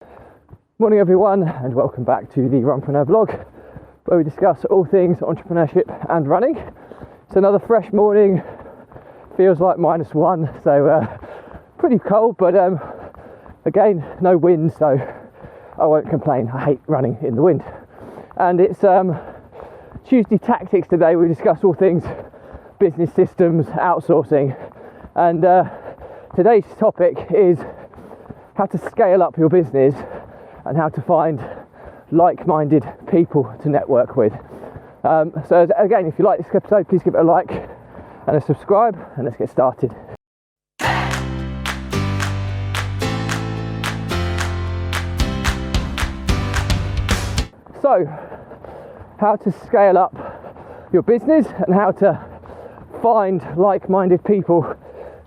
Morning everyone, and welcome back to the Runpreneur blog, where we discuss all things entrepreneurship and running. It's another fresh morning, feels like -1, so pretty cold, but again, no wind, so I won't complain. I hate running in the wind. And it's Tuesday Tactics today. We discuss all things business systems, outsourcing, and today's topic is how to scale up your business and how to find like-minded people to network with. So again, if you like this episode, please give it a like and a subscribe, and let's get started. So, how to scale up your business and how to find like-minded people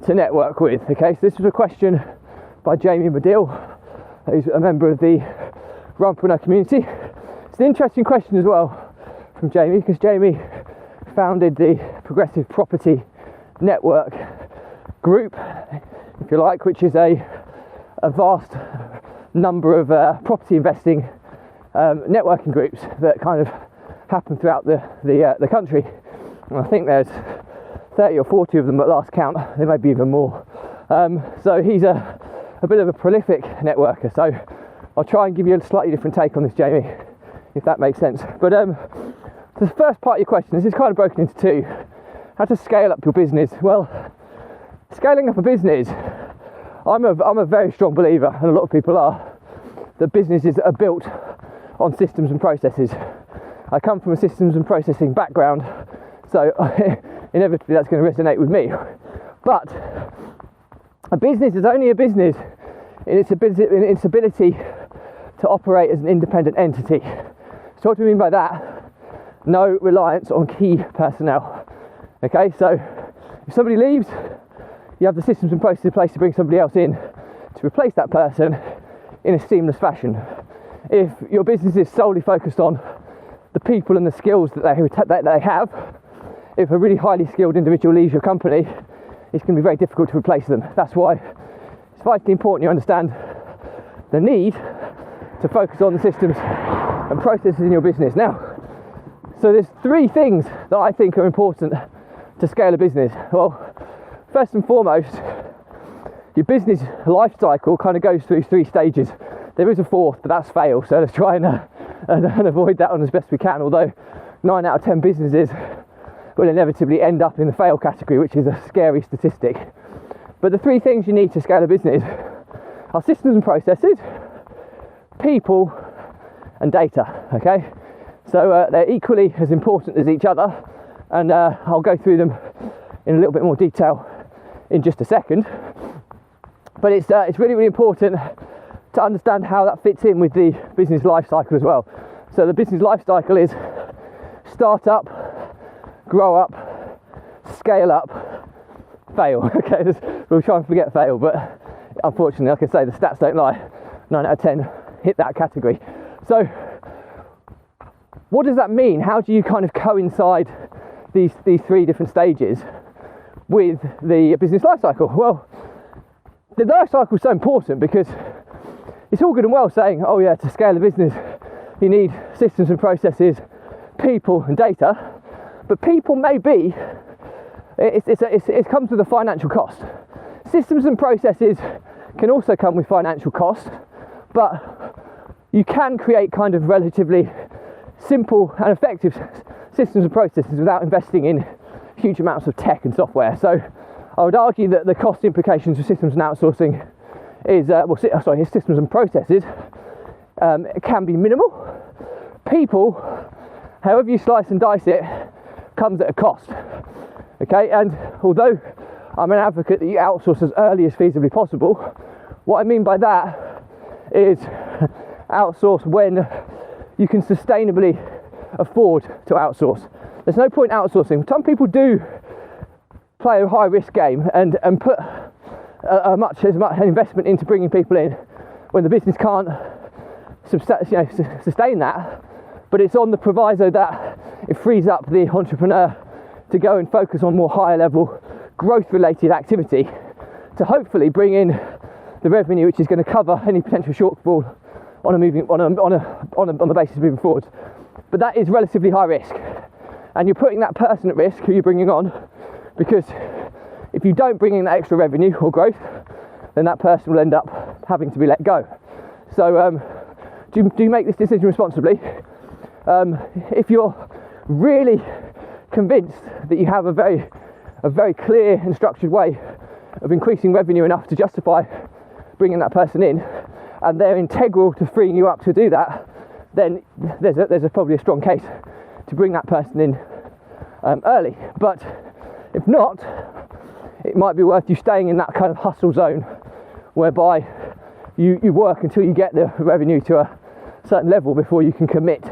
to network with. Okay, so this was a question by Madill, who's a member of the Runpreneur community. It's an interesting question as well from Jamie, because Jamie founded the Progressive Property Network group, if you like, which is a vast number of property investing networking groups that kind of happen throughout the country. And I think there's 30 or 40 of them at last count. There may be even more. So he's a bit of a prolific networker, so I'll try and give you a slightly different take on this, Jamie, if that makes sense. But the first part of your question, this is kind of broken into two. How to scale up your business? Well, scaling up a business, I'm a very strong believer, and a lot of people are, that businesses are built on systems and processes. I come from a systems and processing background, so inevitably that's going to resonate with me. But a business is only a business in its ability to operate as an independent entity. So what do we mean by that? No reliance on key personnel. Okay, so if somebody leaves, you have the systems and processes in place to bring somebody else in to replace that person in a seamless fashion. If your business is solely focused on the people and the skills that they have, if a really highly skilled individual leaves your company, it's going to be very difficult to replace them. That's why it's vitally important you understand the need to focus on the systems and processes in your business. Now, so there's three things that I think are important to scale a business. Well, first and foremost, your business life cycle kind of goes through three stages. There is a fourth, but that's fail, so let's try and avoid that one as best we can, although 9 out of 10 businesses will inevitably end up in the fail category, which is a scary statistic. But the three things you need to scale a business are systems and processes, people, and data. Okay, so they're equally as important as each other, and I'll go through them in a little bit more detail in just a second. But it's really, really important to understand how that fits in with the business life cycle as well. So the business life cycle is start up, grow up, scale up, fail. Okay, we'll try and forget fail, but unfortunately, like I say, the stats don't lie. 9 out of 10 hit that category. So what does that mean? How do you kind of coincide these three different stages with the business life cycle? Well, the life cycle is so important because it's all good and well saying, oh yeah, to scale a business, you need systems and processes, people and data. But people may be, it comes with a financial cost. Systems and processes can also come with financial cost, but you can create kind of relatively simple and effective systems and processes without investing in huge amounts of tech and software. So I would argue that the cost implications of systems and outsourcing is, systems and processes can be minimal. People, however you slice and dice it, comes at a cost. Okay, and although I'm an advocate that you outsource as early as feasibly possible, what I mean by that is outsource when you can sustainably afford to outsource. There's no point outsourcing. Some people do play a high risk game and put as much investment into bringing people in when the business can't sustain that, but it's on the proviso that it frees up the entrepreneur to go and focus on more higher level growth related activity to hopefully bring in the revenue which is going to cover any potential shortfall on the basis of moving forwards. But that is relatively high risk, and you're putting that person at risk who you're bringing on, because if you don't bring in that extra revenue or growth, then that person will end up having to be let go. So do you make this decision responsibly? If you're really convinced that you have a very clear and structured way of increasing revenue enough to justify bringing that person in, and they're integral to freeing you up to do that, then there's probably a strong case to bring that person in early. But if not, it might be worth you staying in that kind of hustle zone whereby you work until you get the revenue to a certain level before you can commit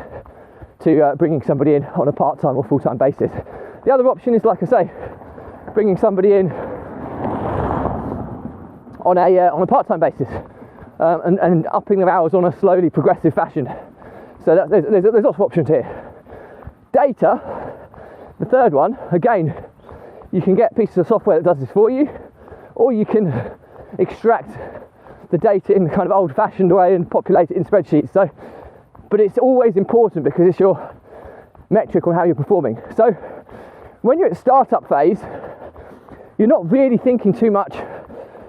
to bringing somebody in on a part-time or full-time basis. The other option is, like I say, bringing somebody in on a part-time basis and upping their hours on a slowly progressive fashion. So there's lots of options here. Data, the third one, again, you can get pieces of software that does this for you, or you can extract the data in the kind of old-fashioned way and populate it in spreadsheets. So, but it's always important because it's your metric on how you're performing. So when you're at the startup phase, you're not really thinking too much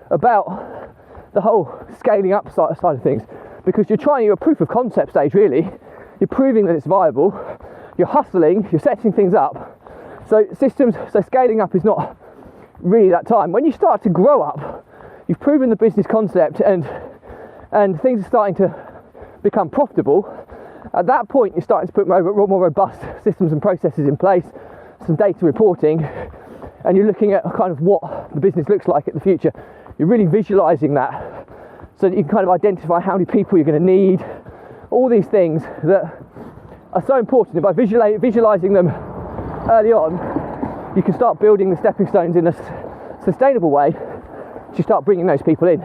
about the whole scaling up side of things, because you're a proof of concept stage, really. You're proving that it's viable, you're hustling, you're setting things up. So scaling up is not really that time. When you start to grow up, you've proven the business concept and things are starting to become profitable. At that point, you're starting to put more robust systems and processes in place, some data reporting, and you're looking at kind of what the business looks like in the future. You're really visualizing that so that you can kind of identify how many people you're going to need, all these things that are so important. And by visualizing them early on, you can start building the stepping stones in a sustainable way to start bringing those people in.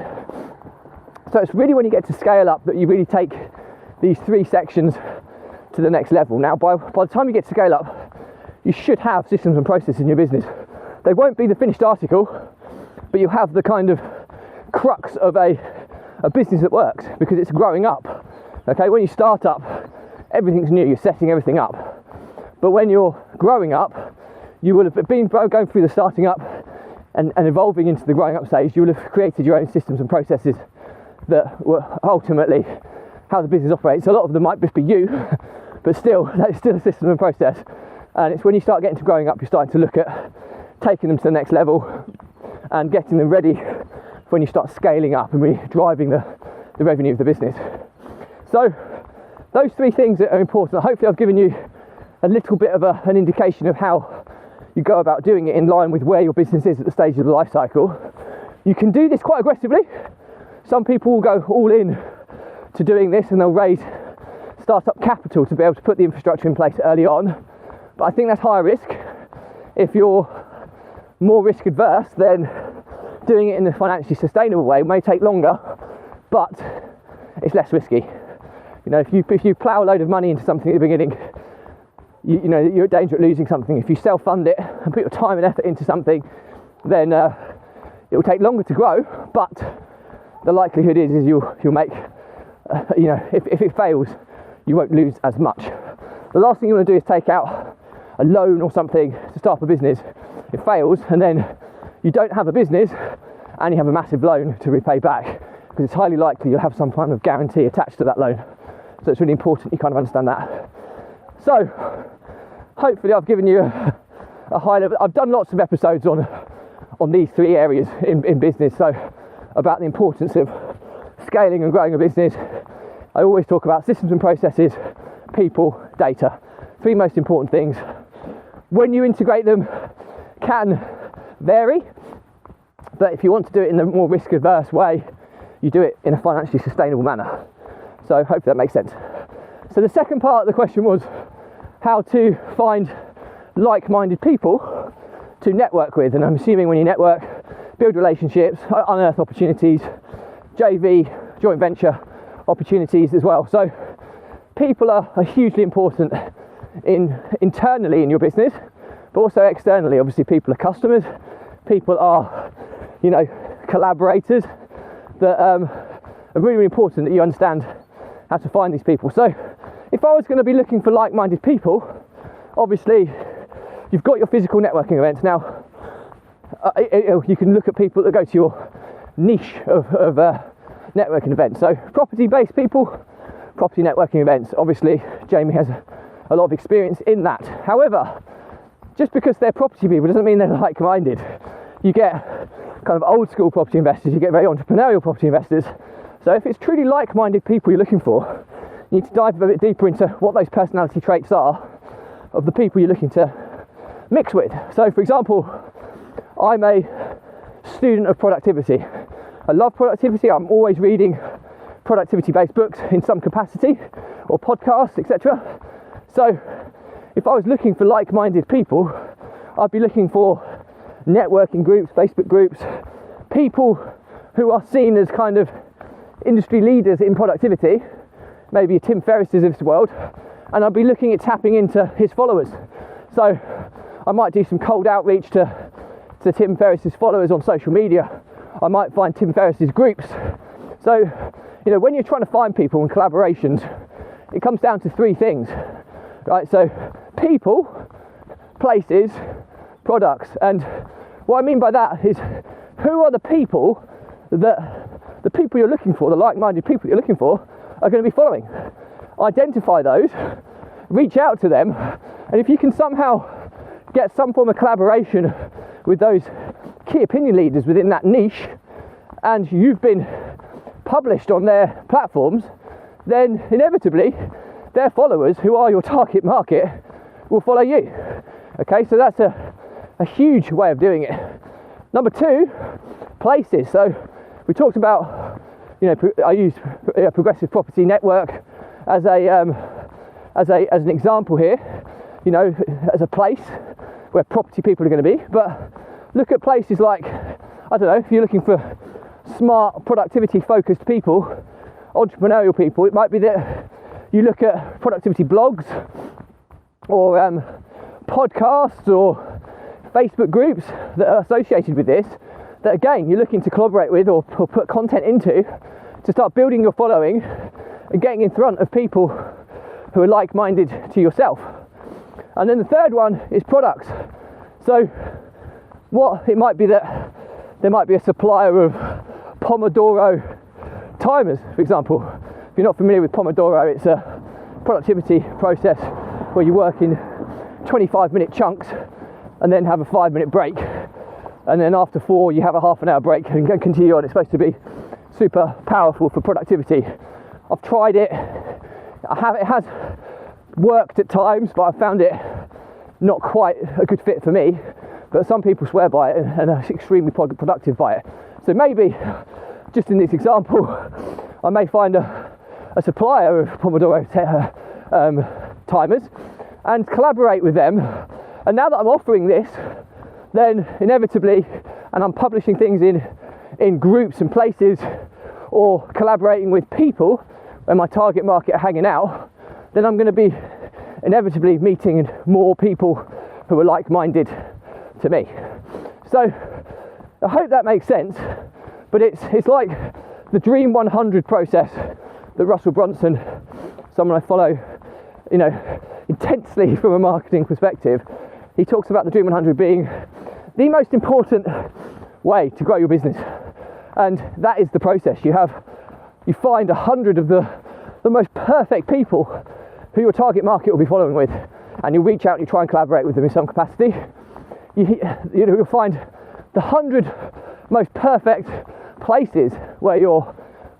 So it's really when you get to scale up that you really take these three sections to the next level. Now, by the time you get to scale up, you should have systems and processes in your business. They won't be the finished article, but you have the kind of crux of a business that works, because it's growing up. Okay, when you start up, everything's new, you're setting everything up. But when you're growing up, you will have been going through the starting up and evolving into the growing up stage. You will have created your own systems and processes that were ultimately how the business operates. A lot of them might just be you, but still, that's still a system and process. And it's when you start getting to growing up, you're starting to look at taking them to the next level and getting them ready for when you start scaling up and really driving the revenue of the business. So those three things are important. Hopefully I've given you a little bit of an indication of how you go about doing it in line with where your business is at the stage of the life cycle. You can do this quite aggressively. Some people will go all in to doing this and they'll raise startup capital to be able to put the infrastructure in place early on. But I think that's higher risk. If you're more risk adverse, then doing it in a financially sustainable way may take longer, but it's less risky. You know, if you plough a load of money into something at the beginning, you know you're at danger of losing something. If you self-fund it and put your time and effort into something, then it will take longer to grow, but the likelihood is you'll make, you know, if it fails, you won't lose as much. The last thing you want to do is take out a loan or something to start a business. It fails, and then you don't have a business and you have a massive loan to repay back, because it's highly likely you'll have some kind of guarantee attached to that loan. So it's really important you kind of understand that. So hopefully I've given you a high level. I've done lots of episodes on these three areas in business, so about the importance of scaling and growing a business. I always talk about systems and processes, people, data. Three most important things. When you integrate them can vary, but if you want to do it in a more risk adverse way, you do it in a financially sustainable manner. So hopefully that makes sense. So the second part of the question was how to find like-minded people to network with, and I'm assuming when you network, build relationships, unearth opportunities, JV, joint venture opportunities as well. So people are hugely important internally in your business, but also externally. Obviously people are customers, people are, you know, collaborators that are really, really important that you understand how to find these people. So if I was going to be looking for like-minded people, obviously you've got your physical networking events. Now you can look at people that go to your niche of networking events. So property-based people, property networking events. Obviously Jamie has a lot of experience in that. However, just because they're property people doesn't mean they're like-minded. You get kind of old school property investors, you get very entrepreneurial property investors. So if it's truly like-minded people you're looking for, you need to dive a bit deeper into what those personality traits are of the people you're looking to mix with. So for example, I'm a student of productivity. I love productivity. I'm always reading productivity-based books in some capacity, or podcasts, etc. So if I was looking for like-minded people, I'd be looking for networking groups, Facebook groups, people who are seen as kind of industry leaders in productivity, maybe Tim Ferriss's of this world, and I'd be looking at tapping into his followers. So I might do some cold outreach to Tim Ferriss's followers on social media. I might find Tim Ferriss's groups. So, you know, when you're trying to find people and collaborations, it comes down to three things, right? So people, places, products. And what I mean by that is, who are the people that the people you're looking for, the like-minded people you're looking for, are going to be following? Identify those, reach out to them, and if you can somehow get some form of collaboration with those key opinion leaders within that niche, and you've been published on their platforms, then inevitably their followers, who are your target market, will follow you. Okay, so that's a huge way of doing it. Number two, places. So we talked about, you know, I use Progressive Property Network as an example here, you know, as a place where property people are going to be. But look at places like, I don't know, if you're looking for smart, productivity focused people, entrepreneurial people, it might be that you look at productivity blogs or podcasts or Facebook groups that are associated with this, that again you're looking to collaborate with or put content into to start building your following and getting in front of people who are like-minded to yourself. And then the third one is products. So what it might be that there might be a supplier of Pomodoro timers, for example. If you're not familiar with Pomodoro, it's a productivity process where you work in 25-minute chunks and then have a 5-minute break, and then after 4 you have a half an hour break and continue on. It's supposed to be super powerful for productivity. I've tried it. It has worked at times, but I've found it not quite a good fit for me. But some people swear by it and are extremely productive by it. So maybe, just in this example, I may find a supplier of Pomodoro timers and collaborate with them. And now that I'm offering this, then inevitably, and I'm publishing things in groups and places, or collaborating with people where my target market are hanging out, then I'm going to be inevitably meeting more people who are like-minded to me. So I hope that makes sense, but it's like the Dream 100 process that Russell Brunson, someone I follow, you know, intensely from a marketing perspective, he talks about the Dream 100 being the most important way to grow your business. And that is the process. You find 100 of the most perfect people who your target market will be following with, and you reach out and you try and collaborate with them in some capacity. You'll find the 100 most perfect places where your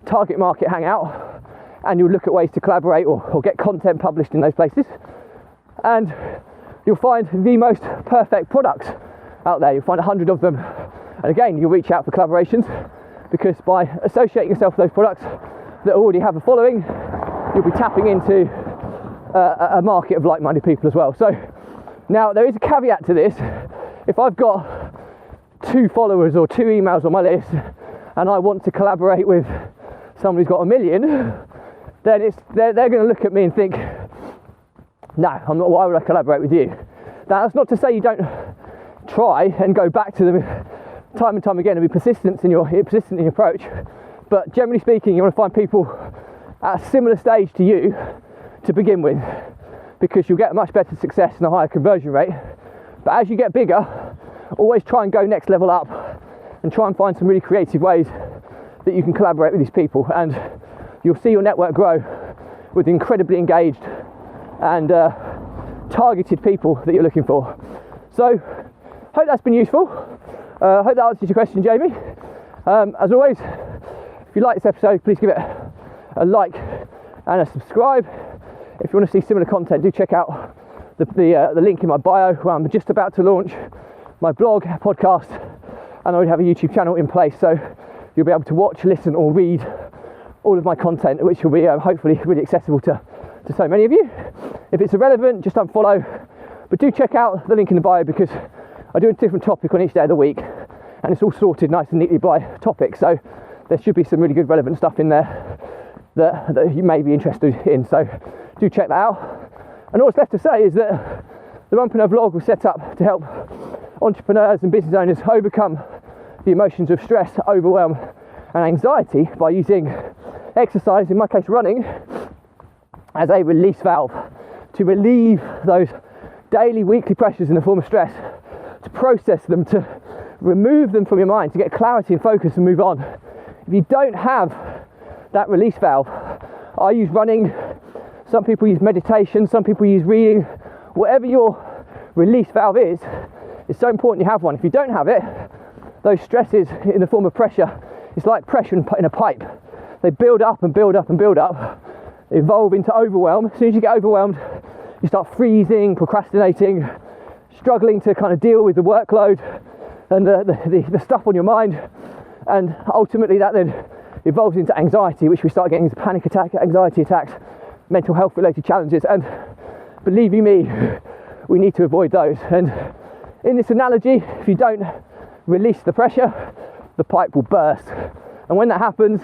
target market hang out, and you'll look at ways to collaborate or get content published in those places. And you'll find the most perfect products out there. You'll find 100 of them, and again you'll reach out for collaborations, because by associating yourself with those products that already have a following, you'll be tapping into a market of like-minded people as well. So now there is a caveat to this. If I've got 2 followers or 2 emails on my list and I want to collaborate with someone who's got 1 million, then they're going to look at me and think, no, I'm not. Why would I collaborate with you? Now, that's not to say you don't try and go back to them time and time again and be persistent in your approach, but generally speaking, you want to find people at a similar stage to you to begin with, because you'll get a much better success and a higher conversion rate. But as you get bigger, always try and go next level up and try and find some really creative ways that you can collaborate with these people, and you'll see your network grow with incredibly engaged and targeted people that you're looking for. So hope that's been useful. Hope that answers your question, Jamie. As always, if you like this episode, please give it a like and a subscribe. If you want to see similar content, do check out the link in my bio, where I'm just about to launch my blog, podcast, and I already have a YouTube channel in place, so you'll be able to watch, listen or read all of my content, which will be hopefully really accessible to so many of you. If it's irrelevant, just unfollow, but do check out the link in the bio, because I do a different topic on each day of the week, and it's all sorted nice and neatly by topic, so there should be some really good relevant stuff in there that you may be interested in, so do check that out. And all that's left to say is that the Runpreneur vlog was set up to help entrepreneurs and business owners overcome the emotions of stress, overwhelm and anxiety by using exercise, in my case running, as a release valve to relieve those daily, weekly pressures in the form of stress, to process them, to remove them from your mind, to get clarity and focus and move on. If you don't have that release valve, I use running, some people use meditation, some people use reading. Whatever your release valve is, it's so important you have one. If you don't have it, those stresses in the form of pressure, it's like pressure in a pipe. They build up and build up and build up, evolve into overwhelm. As soon as you get overwhelmed, you start freezing, procrastinating, struggling to kind of deal with the workload and the stuff on your mind, and ultimately that then evolves into anxiety, which we start getting into panic attack, anxiety attacks, mental health related challenges, and believe you me, we need to avoid those. And in this analogy, if you don't release the pressure, the pipe will burst, and when that happens,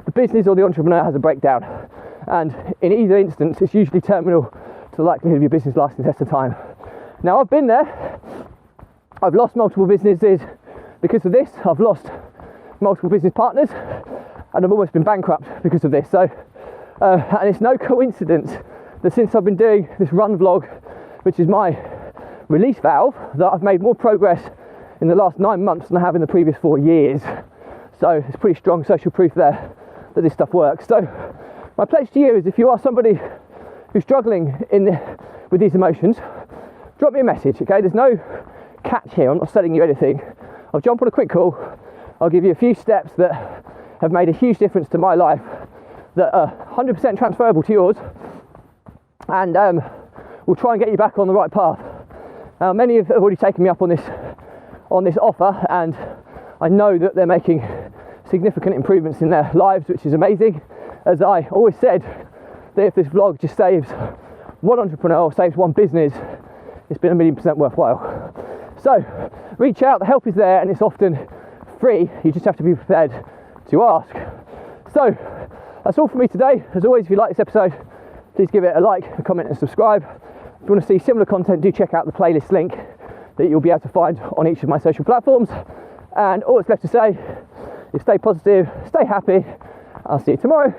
the business or the entrepreneur has a breakdown, and in either instance it's usually terminal to the likelihood of your business lasting the test of time. Now, I've been there. I've lost multiple businesses because of this. I've lost multiple business partners, and I've almost been bankrupt because of this. So and it's no coincidence that since I've been doing this run vlog, which is my release valve, that I've made more progress in the last 9 months than I have in the previous 4 years. So it's pretty strong social proof there that this stuff works. So my pledge to you is, if you are somebody who's struggling with these emotions, drop me a message, okay? There's no catch here. I'm not selling you anything. I'll jump on a quick call. I'll give you a few steps that have made a huge difference to my life, that are 100% transferable to yours, and we'll try and get you back on the right path. Now, many have already taken me up on this offer, and I know that they're making significant improvements in their lives, which is amazing. As I always said, that if this vlog just saves one entrepreneur or saves one business, it's been 1,000,000% worthwhile. So reach out, the help is there, and it's often free. You just have to be prepared to ask. So that's all for me today. As always, if you like this episode, please give it a like, a comment and subscribe. If you want to see similar content, do check out the playlist link that you'll be able to find on each of my social platforms. And all that's left to say is stay positive, stay happy. I'll see you tomorrow.